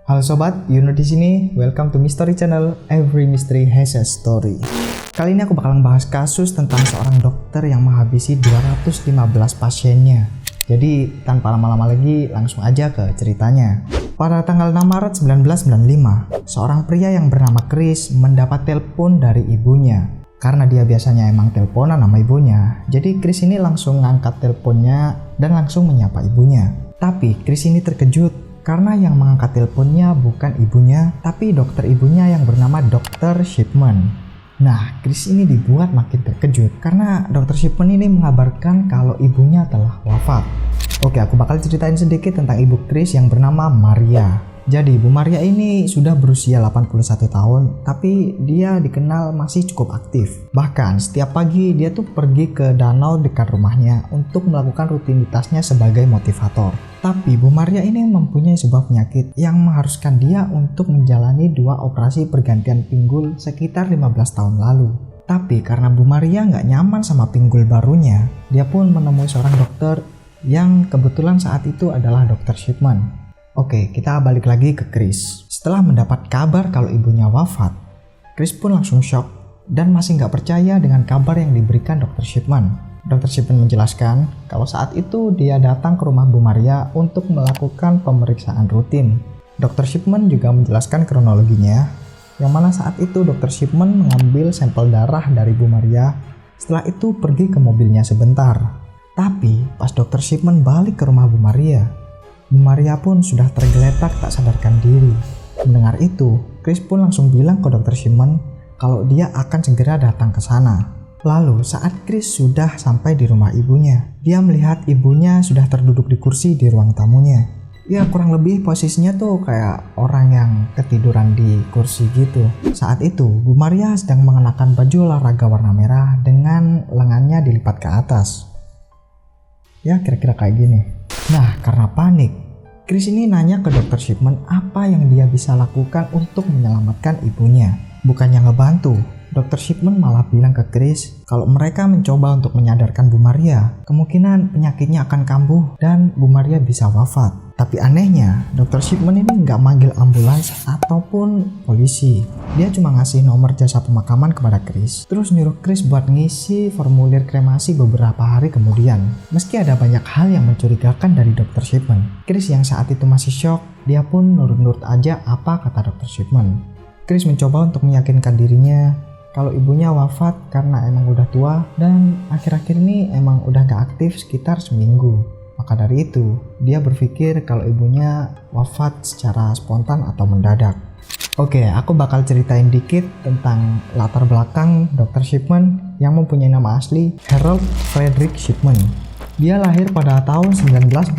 Halo sobat, Yuno di sini. Welcome to Mystery Channel. Every mystery has a story. Kali ini aku bakalan bahas kasus tentang seorang dokter yang menghabisi 215 pasiennya. Jadi tanpa lama-lama lagi, langsung aja ke ceritanya. Pada tanggal 6 Maret 1995, seorang pria yang bernama Chris mendapat telepon dari ibunya. Karena dia biasanya emang teleponan sama ibunya, jadi Chris ini langsung ngangkat teleponnya dan langsung menyapa ibunya. Tapi Chris ini terkejut karena yang mengangkat teleponnya bukan ibunya, tapi dokter ibunya yang bernama Dr. Shipman. Nah, Chris ini dibuat makin terkejut karena Dr. Shipman ini mengabarkan kalau ibunya telah wafat. Oke, aku bakal ceritain sedikit tentang ibu Chris yang bernama Maria. Jadi, Bu Maria ini sudah berusia 81 tahun, tapi dia dikenal masih cukup aktif. Bahkan, setiap pagi dia tuh pergi ke danau dekat rumahnya untuk melakukan rutinitasnya sebagai motivator. Tapi Bu Maria ini mempunyai sebuah penyakit yang mengharuskan dia untuk menjalani 2 operasi pergantian pinggul sekitar 15 tahun lalu. Tapi karena Bu Maria nggak nyaman sama pinggul barunya, dia pun menemui seorang dokter yang kebetulan saat itu adalah Dr. Shipman. Oke, kita balik lagi ke Chris. Setelah mendapat kabar kalau ibunya wafat, Chris pun langsung shock dan masih nggak percaya dengan kabar yang diberikan Dr. Shipman. Dr. Shipman menjelaskan kalau saat itu dia datang ke rumah Bu Maria untuk melakukan pemeriksaan rutin. Dr. Shipman juga menjelaskan kronologinya, yang mana saat itu Dr. Shipman mengambil sampel darah dari Bu Maria, setelah itu pergi ke mobilnya sebentar. Tapi pas Dr. Shipman balik ke rumah Bu Maria pun sudah tergeletak tak sadarkan diri. Mendengar itu, Chris pun langsung bilang ke Dr. Shipman kalau dia akan segera datang ke sana. Lalu saat Chris sudah sampai di rumah ibunya, dia melihat ibunya sudah terduduk di kursi di ruang tamunya. Ya, kurang lebih posisinya tuh kayak orang yang ketiduran di kursi gitu. Saat itu, Bu Maria sedang mengenakan baju olahraga warna merah dengan lengannya dilipat ke atas. Ya, kira-kira kayak gini. Nah, karena panik, Chris ini nanya ke Dr. Shipman apa yang dia bisa lakukan untuk menyelamatkan ibunya. Bukannya ngebantu, Dr. Shipman malah bilang ke Chris kalau mereka mencoba untuk menyadarkan Bu Maria, kemungkinan penyakitnya akan kambuh dan Bu Maria bisa wafat. Tapi anehnya, Dr. Shipman ini nggak manggil ambulans ataupun polisi. Dia cuma ngasih nomor jasa pemakaman kepada Chris, terus nyuruh Chris buat ngisi formulir kremasi beberapa hari kemudian. Meski ada banyak hal yang mencurigakan dari Dr. Shipman, Chris yang saat itu masih shock, dia pun nurut-nurut aja apa kata Dr. Shipman. Chris mencoba untuk meyakinkan dirinya kalau ibunya wafat karena emang udah tua dan akhir-akhir ini emang udah gak aktif sekitar seminggu. Maka dari itu, dia berpikir kalau ibunya wafat secara spontan atau mendadak. Oke, aku bakal ceritain dikit tentang latar belakang Dr. Shipman yang mempunyai nama asli Harold Frederick Shipman. Dia lahir pada tahun 1946,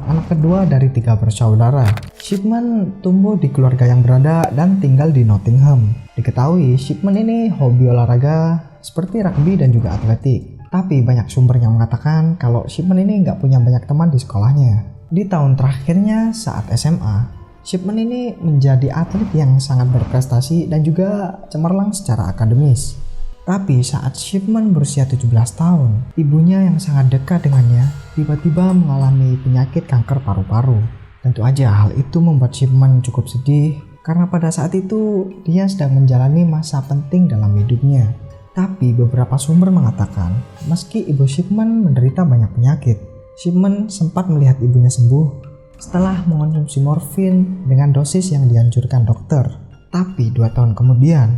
anak kedua dari 3 bersaudara. Shipman tumbuh di keluarga yang berada dan tinggal di Nottingham. Diketahui, Shipman ini hobi olahraga seperti rugby dan juga atletik. Tapi banyak sumber yang mengatakan kalau Shipman ini nggak punya banyak teman di sekolahnya. Di tahun terakhirnya saat SMA, Shipman ini menjadi atlet yang sangat berprestasi dan juga cemerlang secara akademis. Tapi saat Shipman berusia 17 tahun, ibunya yang sangat dekat dengannya tiba-tiba mengalami penyakit kanker paru-paru. Tentu aja hal itu membuat Shipman cukup sedih karena pada saat itu dia sedang menjalani masa penting dalam hidupnya. Tapi beberapa sumber mengatakan, meski ibu Shipman menderita banyak penyakit, Shipman sempat melihat ibunya sembuh setelah mengonsumsi morfin dengan dosis yang dianjurkan dokter. Tapi 2 tahun kemudian,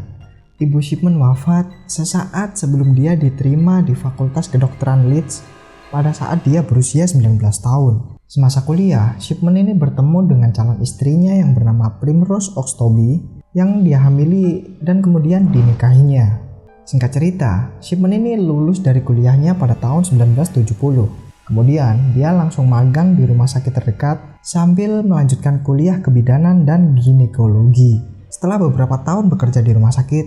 ibu Shipman wafat sesaat sebelum dia diterima di Fakultas Kedokteran Leeds pada saat dia berusia 19 tahun. Semasa kuliah, Shipman ini bertemu dengan calon istrinya yang bernama Primrose Oxtoby yang dia hamili dan kemudian dinikahinya. Singkat cerita, Shipman ini lulus dari kuliahnya pada tahun 1970. Kemudian, dia langsung magang di rumah sakit terdekat sambil melanjutkan kuliah kebidanan dan ginekologi. Setelah beberapa tahun bekerja di rumah sakit,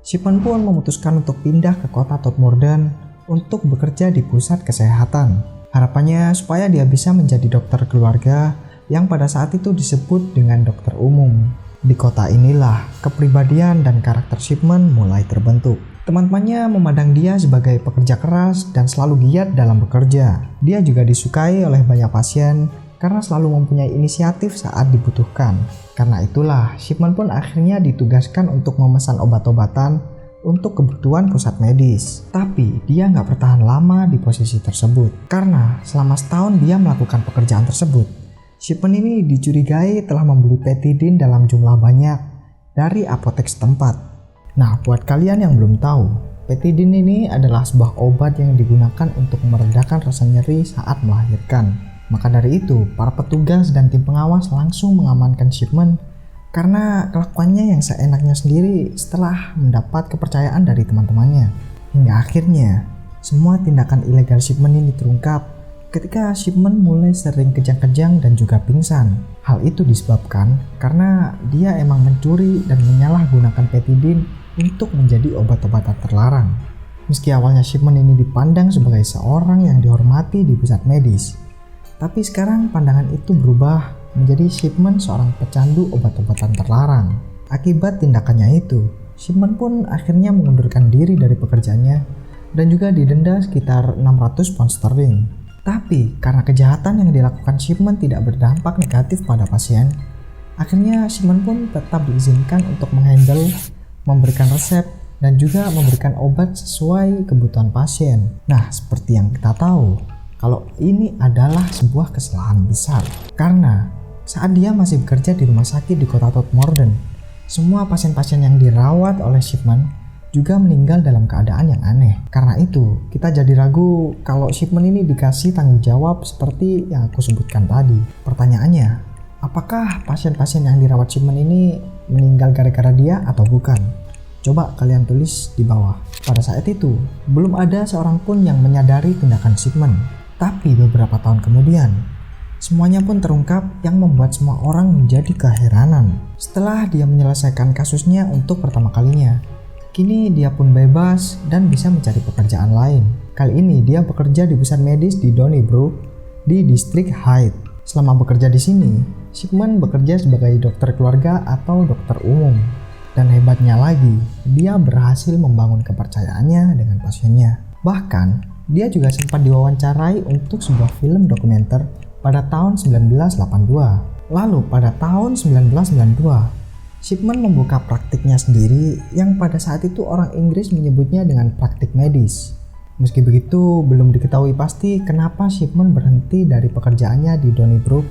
Shipman pun memutuskan untuk pindah ke kota Todmorden untuk bekerja di pusat kesehatan. Harapannya supaya dia bisa menjadi dokter keluarga yang pada saat itu disebut dengan dokter umum. Di kota inilah kepribadian dan karakter Shipman mulai terbentuk. Teman-temannya memandang dia sebagai pekerja keras dan selalu giat dalam bekerja. Dia juga disukai oleh banyak pasien karena selalu mempunyai inisiatif saat dibutuhkan. Karena itulah, Shipman pun akhirnya ditugaskan untuk memesan obat-obatan untuk kebutuhan pusat medis. Tapi dia nggak bertahan lama di posisi tersebut, karena selama setahun dia melakukan pekerjaan tersebut. Shipman ini dicurigai telah membeli petidin dalam jumlah banyak dari apotek setempat. Nah, buat kalian yang belum tahu, petidin ini adalah sebuah obat yang digunakan untuk meredakan rasa nyeri saat melahirkan. Maka dari itu, para petugas dan tim pengawas langsung mengamankan Shipman karena kelakuannya yang seenaknya sendiri setelah mendapat kepercayaan dari teman-temannya. Hingga akhirnya, semua tindakan ilegal Shipman ini terungkap ketika Shipman mulai sering kejang-kejang dan juga pingsan. Hal itu disebabkan karena dia emang mencuri dan menyalahgunakan petidin untuk menjadi obat-obatan terlarang. Meski awalnya Shipman ini dipandang sebagai seorang yang dihormati di pusat medis, tapi sekarang pandangan itu berubah menjadi Shipman seorang pecandu obat-obatan terlarang. Akibat tindakannya itu, Shipman pun akhirnya mengundurkan diri dari pekerjaannya dan juga didenda sekitar 600 pound sterling. Tapi karena kejahatan yang dilakukan Shipman tidak berdampak negatif pada pasien, akhirnya Shipman pun tetap diizinkan untuk menghandle, memberikan resep, dan juga memberikan obat sesuai kebutuhan pasien. Nah, seperti yang kita tahu, kalau ini adalah sebuah kesalahan besar, karena saat dia masih bekerja di rumah sakit di kota Todmorden, semua pasien-pasien yang dirawat oleh Shipman juga meninggal dalam keadaan yang aneh. Karena itu, kita jadi ragu kalau Shipman ini dikasih tanggung jawab seperti yang aku sebutkan tadi. Pertanyaannya, apakah pasien-pasien yang dirawat Shipman ini meninggal gara-gara dia atau bukan? Coba kalian tulis di bawah. Pada saat itu, belum ada seorang pun yang menyadari tindakan Shipman. Tapi beberapa tahun kemudian, semuanya pun terungkap yang membuat semua orang menjadi keheranan. Setelah dia menyelesaikan kasusnya untuk pertama kalinya, kini dia pun bebas dan bisa mencari pekerjaan lain. Kali ini dia bekerja di pusat medis di Donnybrook di distrik Hyde. Selama bekerja di sini, Shipman bekerja sebagai dokter keluarga atau dokter umum. Dan hebatnya lagi, dia berhasil membangun kepercayaannya dengan pasiennya. Bahkan, dia juga sempat diwawancarai untuk sebuah film dokumenter pada tahun 1982. Lalu pada tahun 1992, Shipman membuka praktiknya sendiri yang pada saat itu orang Inggris menyebutnya dengan praktik medis. Meski begitu, belum diketahui pasti kenapa Shipman berhenti dari pekerjaannya di Donnybrook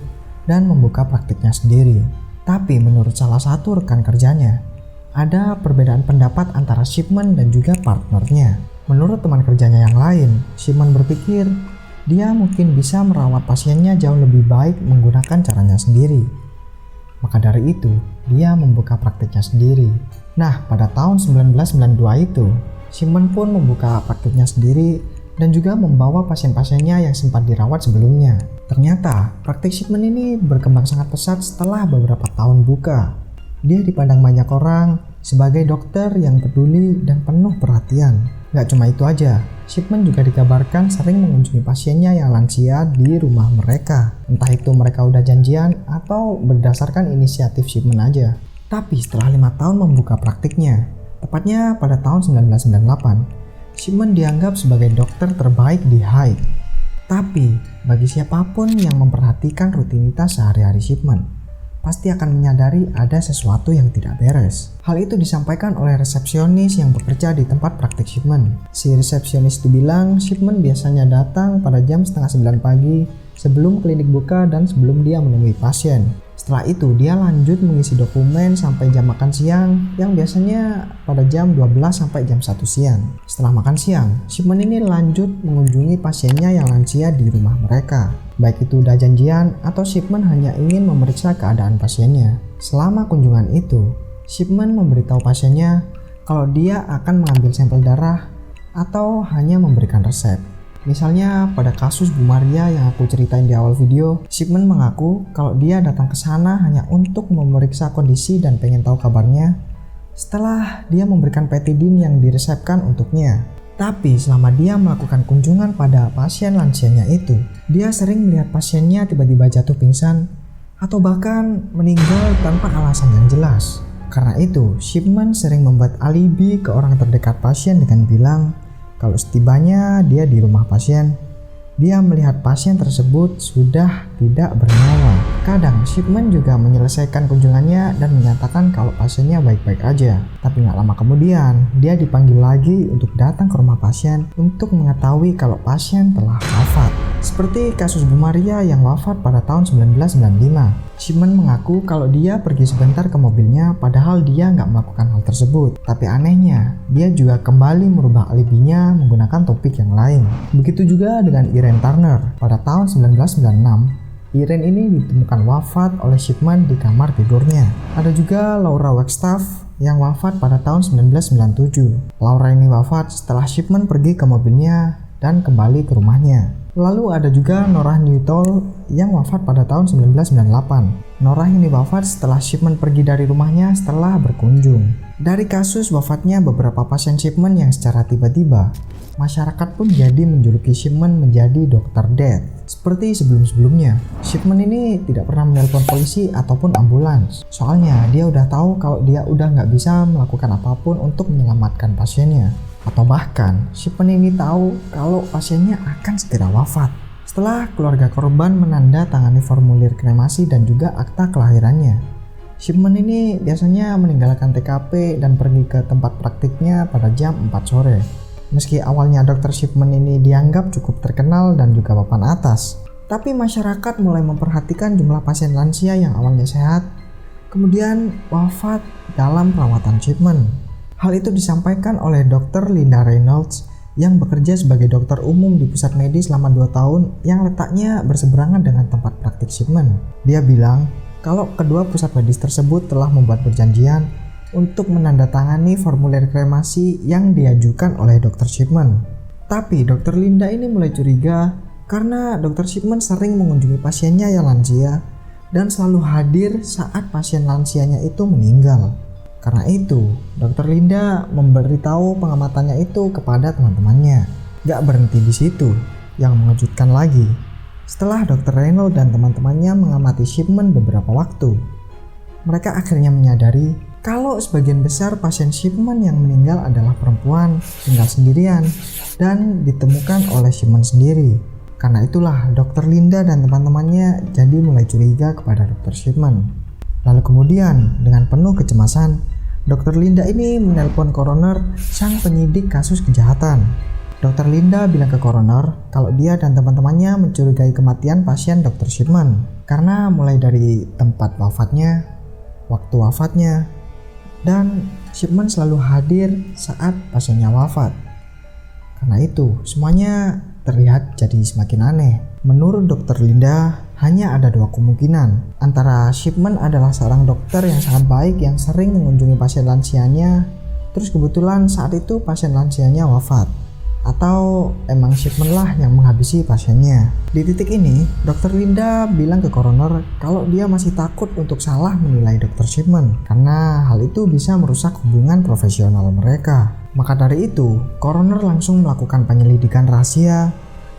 dan membuka praktiknya sendiri. Tapi menurut salah satu rekan kerjanya, ada perbedaan pendapat antara Shipman dan juga partnernya. Menurut teman kerjanya yang lain, Shipman berpikir dia mungkin bisa merawat pasiennya jauh lebih baik menggunakan caranya sendiri. Maka dari itu, dia membuka praktiknya sendiri. Nah, pada tahun 1992 itu, Shipman pun membuka praktiknya sendiri dan juga membawa pasien-pasiennya yang sempat dirawat sebelumnya. Ternyata, praktik Shipman ini berkembang sangat pesat setelah beberapa tahun buka. Dia dipandang banyak orang sebagai dokter yang peduli dan penuh perhatian. Gak cuma itu aja, Shipman juga dikabarkan sering mengunjungi pasiennya yang lansia di rumah mereka. Entah itu mereka udah janjian atau berdasarkan inisiatif Shipman aja. Tapi setelah 5 tahun membuka praktiknya, tepatnya pada tahun 1998, Shipman dianggap sebagai dokter terbaik di Hyde. Tapi bagi siapapun yang memperhatikan rutinitas sehari-hari Shipman, pasti akan menyadari ada sesuatu yang tidak beres. Hal itu disampaikan oleh resepsionis yang bekerja di tempat praktik Shipman. Si resepsionis itu bilang Shipman biasanya datang pada jam 8:30 pagi sebelum klinik buka dan sebelum dia menemui pasien. Setelah itu dia lanjut mengisi dokumen sampai jam makan siang yang biasanya pada jam 12 sampai jam 1 siang. Setelah makan siang, Shipman ini lanjut mengunjungi pasiennya yang lansia di rumah mereka. Baik itu udah janjian atau Shipman hanya ingin memeriksa keadaan pasiennya. Selama kunjungan itu, Shipman memberitahu pasiennya kalau dia akan mengambil sampel darah atau hanya memberikan resep. Misalnya pada kasus Bu Maria yang aku ceritain di awal video, Shipman mengaku kalau dia datang ke sana hanya untuk memeriksa kondisi dan pengen tahu kabarnya setelah dia memberikan petidin yang diresepkan untuknya. Tapi selama dia melakukan kunjungan pada pasien lansianya itu, dia sering melihat pasiennya tiba-tiba jatuh pingsan atau bahkan meninggal tanpa alasan yang jelas. Karena itu, Shipman sering membuat alibi ke orang terdekat pasien dengan bilang kalau setibanya dia di rumah pasien, Dia melihat pasien tersebut sudah tidak bernyawa. Kadang Shipman juga menyelesaikan kunjungannya dan menyatakan kalau pasiennya baik-baik aja. Tapi nggak lama kemudian, dia dipanggil lagi untuk datang ke rumah pasien untuk mengetahui kalau pasien telah wafat. Seperti kasus Bu Maria yang wafat pada tahun 1995. Shipman mengaku kalau dia pergi sebentar ke mobilnya padahal dia nggak melakukan hal tersebut. Tapi anehnya, dia juga kembali merubah alibinya menggunakan topik yang lain. Begitu juga dengan Irene Turner. Pada tahun 1996, Irene ini ditemukan wafat oleh Shipman di kamar tidurnya. Ada juga Laura Wagstaff yang wafat pada tahun 1997. Laura ini wafat setelah Shipman pergi ke mobilnya dan kembali ke rumahnya. Lalu ada juga Norah Newtall yang wafat pada tahun 1998. Norah ini wafat setelah Shipman pergi dari rumahnya setelah berkunjung. Dari kasus wafatnya beberapa pasien Shipman yang secara tiba-tiba, masyarakat pun jadi menjuluki Shipman menjadi Dr. Death. Seperti sebelum-sebelumnya, Shipman ini tidak pernah menelpon polisi ataupun ambulans. Soalnya dia udah tahu kalau dia udah nggak bisa melakukan apapun untuk menyelamatkan pasiennya. Atau bahkan, Shipman ini tahu kalau pasiennya akan segera wafat. Setelah keluarga korban menandatangani formulir kremasi dan juga akta kelahirannya, Shipman ini biasanya meninggalkan TKP dan pergi ke tempat praktiknya pada jam 4 sore. Meski awalnya Dr. Shipman ini dianggap cukup terkenal dan juga papan atas, tapi masyarakat mulai memperhatikan jumlah pasien lansia yang awalnya sehat, kemudian wafat dalam perawatan Shipman. Hal itu disampaikan oleh Dr. Linda Reynolds yang bekerja sebagai dokter umum di pusat medis selama 2 tahun yang letaknya berseberangan dengan tempat praktik Shipman. Dia bilang kalau kedua pusat medis tersebut telah membuat perjanjian untuk menandatangani formulir kremasi yang diajukan oleh Dr. Shipman. Tapi Dr. Linda ini mulai curiga karena Dr. Shipman sering mengunjungi pasiennya yang lansia dan selalu hadir saat pasien lansianya itu meninggal. Karena itu, Dr. Linda memberitahu pengamatannya itu kepada teman-temannya. Gak berhenti di situ, yang mengejutkan lagi. Setelah Dr. Reynolds dan teman-temannya mengamati Shipman beberapa waktu, mereka akhirnya menyadari kalau sebagian besar pasien Shipman yang meninggal adalah perempuan, tinggal sendirian, dan ditemukan oleh Shipman sendiri. Karena itulah Dr. Linda dan teman-temannya jadi mulai curiga kepada Dr. Shipman. Lalu kemudian, dengan penuh kecemasan, Dr. Linda ini menelpon koroner sang penyidik kasus kejahatan. Dr. Linda bilang ke koroner kalau dia dan teman-temannya mencurigai kematian pasien Dr. Shipman karena mulai dari tempat wafatnya, waktu wafatnya, dan Shipman selalu hadir saat pasiennya wafat. Karena itu, semuanya terlihat jadi semakin aneh. Menurut Dr. Linda, hanya ada 2 kemungkinan. Antara Shipman adalah seorang dokter yang sangat baik yang sering mengunjungi pasien lansianya, terus kebetulan saat itu pasien lansianya wafat. Atau emang Shipman lah yang menghabisi pasiennya. Di titik ini, Dr. Linda bilang ke koroner kalau dia masih takut untuk salah menilai Dr. Shipman karena hal itu bisa merusak hubungan profesional mereka. Maka dari itu, koroner langsung melakukan penyelidikan rahasia,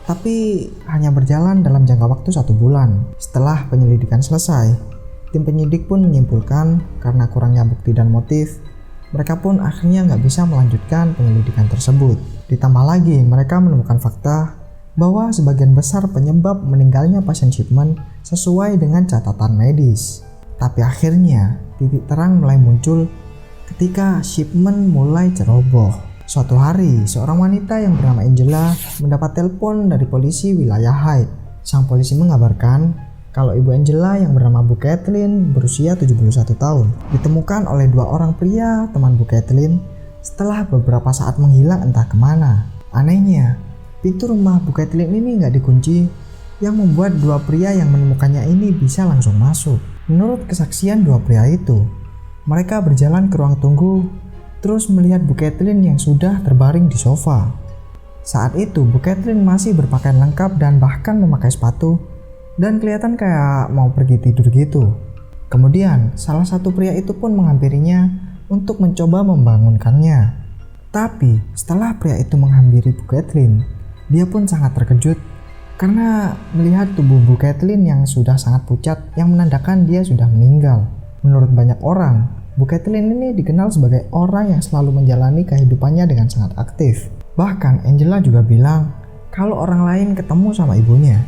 tapi hanya berjalan dalam jangka waktu 1 bulan. Setelah penyelidikan selesai, tim penyidik pun menyimpulkan karena kurangnya bukti dan motif, mereka pun akhirnya nggak bisa melanjutkan penyelidikan tersebut. Ditambah lagi, mereka menemukan fakta bahwa sebagian besar penyebab meninggalnya pasien Shipman sesuai dengan catatan medis. Tapi akhirnya, titik terang mulai muncul ketika Shipman mulai ceroboh. Suatu hari, seorang wanita yang bernama Angela mendapat telepon dari polisi wilayah Hyde. Sang polisi mengabarkan kalau ibu Angela yang bernama Bu Kathleen berusia 71 tahun ditemukan oleh 2 orang pria teman Bu Kathleen setelah beberapa saat menghilang entah kemana. Anehnya, pintu rumah Bu Kathleen ini nggak dikunci, yang membuat 2 pria yang menemukannya ini bisa langsung masuk. Menurut kesaksian 2 pria itu, mereka berjalan ke ruang tunggu terus melihat Bu Kathleen yang sudah terbaring di sofa. Saat itu Bu Kathleen masih berpakaian lengkap dan bahkan memakai sepatu dan kelihatan kayak mau pergi tidur gitu. Kemudian salah satu pria itu pun menghampirinya untuk mencoba membangunkannya. Tapi setelah pria itu menghampiri Bu Kathleen, dia pun sangat terkejut karena melihat tubuh Bu Kathleen yang sudah sangat pucat yang menandakan dia sudah meninggal. Menurut banyak orang, Bu Kathleen ini dikenal sebagai orang yang selalu menjalani kehidupannya dengan sangat aktif. Bahkan Angela juga bilang Kalau orang lain ketemu sama ibunya,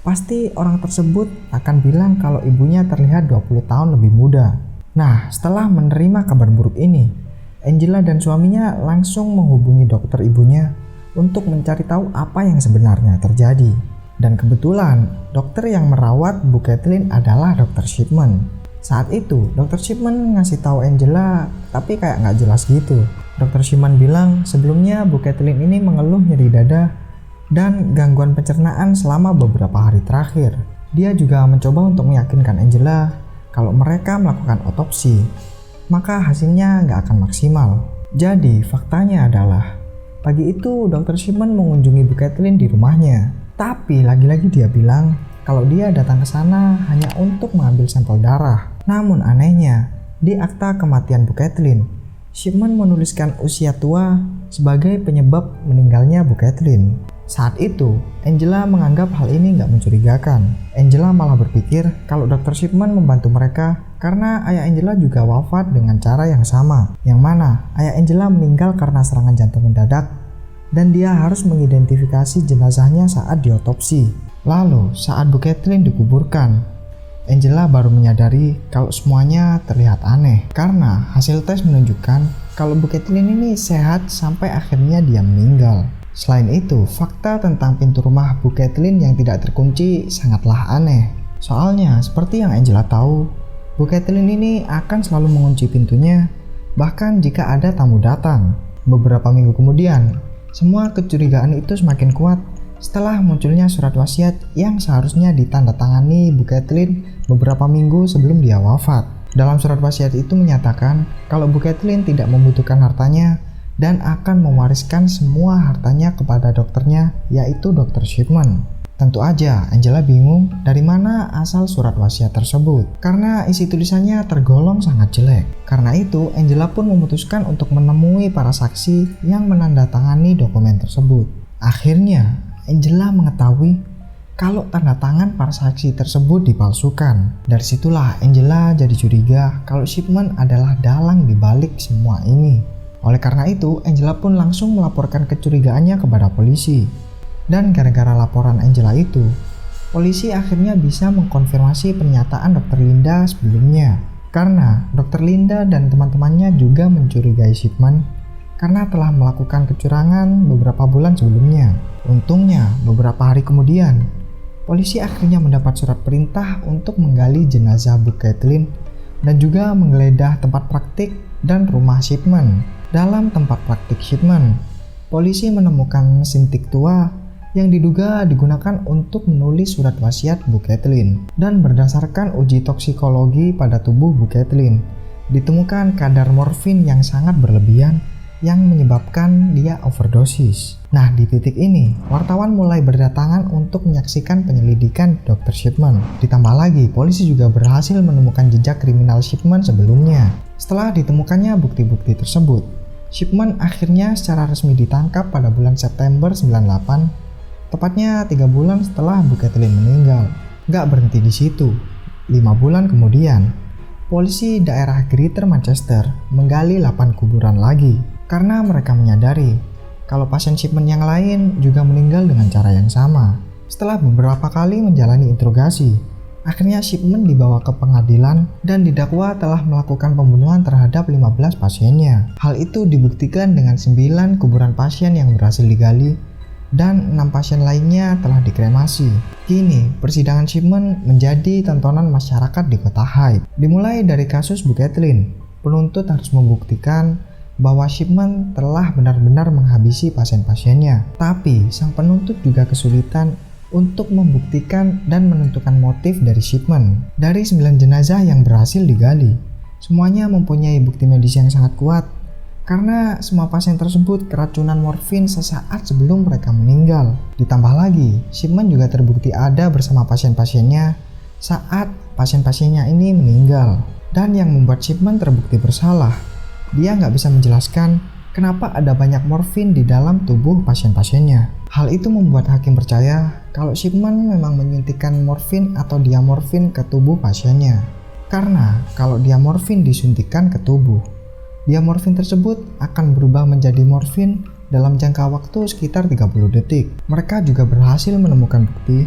pasti orang tersebut akan bilang kalau ibunya terlihat 20 tahun lebih muda. Nah, setelah menerima kabar buruk ini, Angela dan suaminya langsung menghubungi dokter ibunya untuk mencari tahu apa yang sebenarnya terjadi. Dan kebetulan, dokter yang merawat Bu Kathleen adalah Dr. Shipman. Saat itu, Dr. Shipman ngasih tahu Angela, tapi kayak nggak jelas gitu. Dr. Shipman bilang sebelumnya Bu Kathleen ini mengeluh nyeri dada dan gangguan pencernaan selama beberapa hari terakhir. Dia juga mencoba untuk meyakinkan Angela kalau mereka melakukan otopsi, maka hasilnya nggak akan maksimal. Jadi faktanya adalah pagi itu Dr. Shipman mengunjungi Bu Kathleen di rumahnya. Tapi lagi-lagi dia bilang kalau dia datang ke sana hanya untuk mengambil sampel darah. Namun anehnya, di akta kematian Bu Kathleen, Shipman menuliskan usia tua sebagai penyebab meninggalnya Bu Kathleen. Saat itu, Angela menganggap hal ini nggak mencurigakan. Angela malah berpikir kalau Dr. Shipman membantu mereka karena ayah Angela juga wafat dengan cara yang sama. Yang mana ayah Angela meninggal karena serangan jantung mendadak dan dia harus mengidentifikasi jenazahnya saat diotopsi. Lalu saat Bu Kathleen dikuburkan, Angela baru menyadari kalau semuanya terlihat aneh karena hasil tes menunjukkan kalau Bu Kathleen ini sehat sampai akhirnya dia meninggal. Selain itu, fakta tentang pintu rumah Bu Kathleen yang tidak terkunci sangatlah aneh. Soalnya, seperti yang Angela tahu, Bu Kathleen ini akan selalu mengunci pintunya, bahkan jika ada tamu datang. Beberapa minggu kemudian, semua kecurigaan itu semakin kuat setelah munculnya surat wasiat yang seharusnya ditandatangani Bu Kathleen beberapa minggu sebelum dia wafat. Dalam surat wasiat itu menyatakan kalau Bu Kathleen tidak membutuhkan hartanya dan akan mewariskan semua hartanya kepada dokternya, yaitu Dr. Shipman. Tentu aja Angela bingung dari mana asal surat wasiat tersebut karena isi tulisannya tergolong sangat jelek. Karena itu Angela pun memutuskan untuk menemui para saksi yang menandatangani dokumen tersebut. Akhirnya Angela mengetahui kalau tanda tangan para saksi tersebut dipalsukan. Dari situlah Angela jadi curiga kalau Shipman adalah dalang di balik semua ini. Oleh karena itu, Angela pun langsung melaporkan kecurigaannya kepada polisi. Dan gara-gara laporan Angela itu, polisi akhirnya bisa mengkonfirmasi pernyataan Dr. Linda sebelumnya. Karena Dr. Linda dan teman-temannya juga mencurigai Shipman karena telah melakukan kecurangan beberapa bulan sebelumnya. Untungnya, beberapa hari kemudian, polisi akhirnya mendapat surat perintah untuk menggali jenazah Bu Kathleen dan juga menggeledah tempat praktik dan rumah Shipman. Dalam tempat praktik Shipman, polisi menemukan mesin tik tua yang diduga digunakan untuk menulis surat wasiat Bu Kathleen. Dan berdasarkan uji toksikologi pada tubuh Bu Kathleen, ditemukan kadar morfin yang sangat berlebihan yang menyebabkan dia overdosis. Nah, di titik ini, wartawan mulai berdatangan untuk menyaksikan penyelidikan Dr. Shipman. Ditambah lagi, polisi juga berhasil menemukan jejak kriminal Shipman sebelumnya. Setelah ditemukannya bukti-bukti tersebut, Shipman akhirnya secara resmi ditangkap pada bulan September 98, tepatnya 3 bulan setelah Bu Kathleen meninggal. Gak berhenti di situ. 5 bulan kemudian, polisi daerah Greater Manchester menggali 8 kuburan lagi karena mereka menyadari kalau pasien Shipman yang lain juga meninggal dengan cara yang sama. Setelah beberapa kali menjalani interogasi, akhirnya Shipman dibawa ke pengadilan dan didakwa telah melakukan pembunuhan terhadap 15 pasiennya. Hal itu dibuktikan dengan 9 kuburan pasien yang berhasil digali dan 6 pasien lainnya telah dikremasi. Kini, persidangan Shipman menjadi tontonan masyarakat di kota Hyde. Dimulai dari kasus Bu Kathleen, penuntut harus membuktikan bahwa Shipman telah benar-benar menghabisi pasien-pasiennya. Tapi, sang penuntut juga kesulitan untuk membuktikan dan menentukan motif dari Shipman. Dari 9 jenazah yang berhasil digali, semuanya mempunyai bukti medis yang sangat kuat karena semua pasien tersebut keracunan morfin sesaat sebelum mereka meninggal. Ditambah lagi, Shipman juga terbukti ada bersama pasien-pasiennya saat pasien-pasiennya ini meninggal. Dan yang membuat Shipman terbukti bersalah, dia nggak bisa menjelaskan kenapa ada banyak morfin di dalam tubuh pasien-pasiennya. Hal itu membuat hakim percaya kalau Shipman memang menyuntikkan morfin atau diamorfin ke tubuh pasiennya. Karena kalau diamorfin disuntikkan ke tubuh, diamorfin tersebut akan berubah menjadi morfin dalam jangka waktu sekitar 30 detik. Mereka juga berhasil menemukan bukti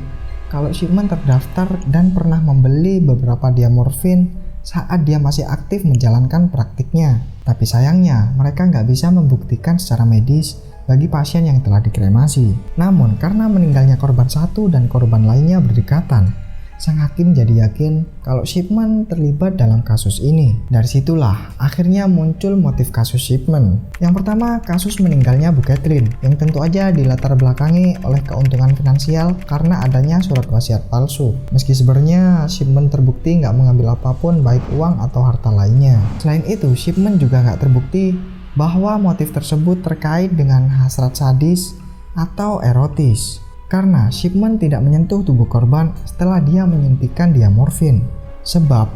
kalau Shipman terdaftar dan pernah membeli beberapa diamorfin saat dia masih aktif menjalankan praktiknya. Tapi sayangnya, mereka nggak bisa membuktikan secara medis bagi pasien yang telah dikremasi. Namun, karena meninggalnya korban satu dan korban lainnya berdekatan, sang hakim jadi yakin kalau Shipman terlibat dalam kasus ini. Dari situlah akhirnya muncul motif kasus Shipman. Yang pertama, kasus meninggalnya Bu Catherine yang tentu aja dilatar belakangi oleh keuntungan finansial karena adanya surat wasiat palsu. Meski sebenarnya Shipman terbukti nggak mengambil apapun baik uang atau harta lainnya. Selain itu, Shipman juga nggak terbukti bahwa motif tersebut terkait dengan hasrat sadis atau erotis. Karena Shipman tidak menyentuh tubuh korban setelah dia menyuntikkan diamorfin, sebab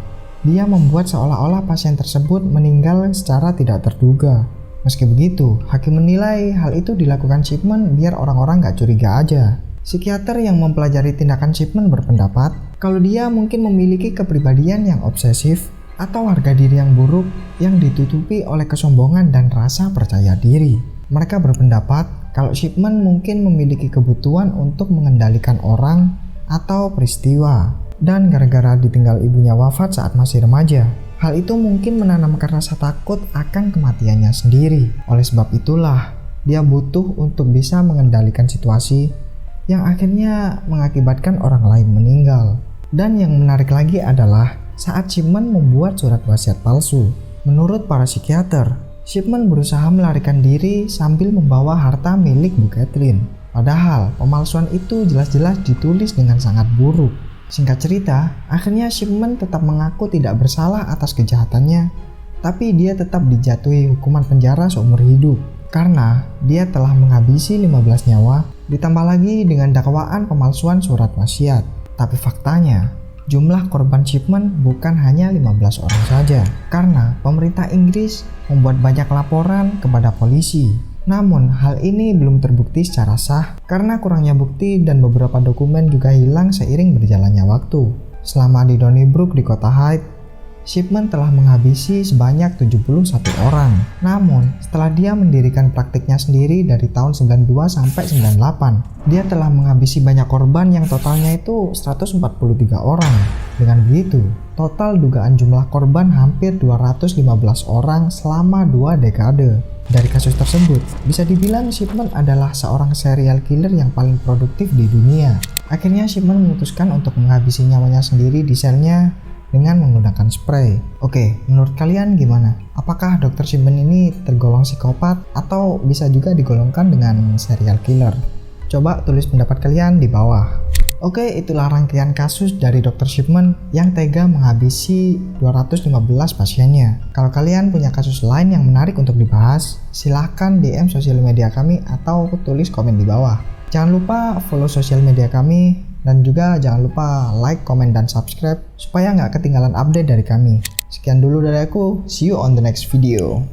dia membuat seolah-olah pasien tersebut meninggal secara tidak terduga. Meski begitu, hakim menilai hal itu dilakukan Shipman biar orang-orang gak curiga aja. Psikiater yang mempelajari tindakan Shipman berpendapat kalau dia mungkin memiliki kepribadian yang obsesif atau harga diri yang buruk yang ditutupi oleh kesombongan dan rasa percaya diri. Mereka berpendapat kalau Shipman mungkin memiliki kebutuhan untuk mengendalikan orang atau peristiwa, dan gara-gara ditinggal ibunya wafat saat masih remaja, hal itu mungkin menanamkan rasa takut akan kematiannya sendiri. Oleh sebab itulah, dia butuh untuk bisa mengendalikan situasi yang akhirnya mengakibatkan orang lain meninggal. Dan yang menarik lagi adalah saat Shipman membuat surat wasiat palsu. Menurut para psikiater, Shipman berusaha melarikan diri sambil membawa harta milik Bu Catherine. Padahal pemalsuan itu jelas-jelas ditulis dengan sangat buruk. Singkat cerita, akhirnya Shipman tetap mengaku tidak bersalah atas kejahatannya, tapi dia tetap dijatuhi hukuman penjara seumur hidup karena dia telah menghabisi 15 nyawa, ditambah lagi dengan dakwaan pemalsuan surat wasiat. Tapi faktanya, jumlah korban Shipman bukan hanya 15 orang saja, karena pemerintah Inggris membuat banyak laporan kepada polisi. Namun, hal ini belum terbukti secara sah karena kurangnya bukti dan beberapa dokumen juga hilang seiring berjalannya waktu. Selama di Donnybrook di kota Hyde, Shipman telah menghabisi sebanyak 71 orang. Namun, setelah dia mendirikan praktiknya sendiri dari tahun 92 sampai 98, dia telah menghabisi banyak korban yang totalnya itu 143 orang. Dengan begitu, total dugaan jumlah korban hampir 215 orang selama 2 dekade. Dari kasus tersebut, bisa dibilang Shipman adalah seorang serial killer yang paling produktif di dunia. Akhirnya Shipman memutuskan untuk menghabisi nyawanya sendiri di selnya dengan menggunakan spray. Oke, menurut kalian gimana? Apakah Dr. Shipman ini tergolong psikopat atau bisa juga digolongkan dengan serial killer? Coba tulis pendapat kalian di bawah. Oke, itulah rangkaian kasus dari Dr. Shipman yang tega menghabisi 215 pasiennya. Kalau kalian punya kasus lain yang menarik untuk dibahas, silahkan DM sosial media kami atau tulis komen di bawah. Jangan lupa follow sosial media kami, dan juga jangan lupa like, komen, dan subscribe supaya nggak ketinggalan update dari kami. Sekian dulu dari aku, see you on the next video.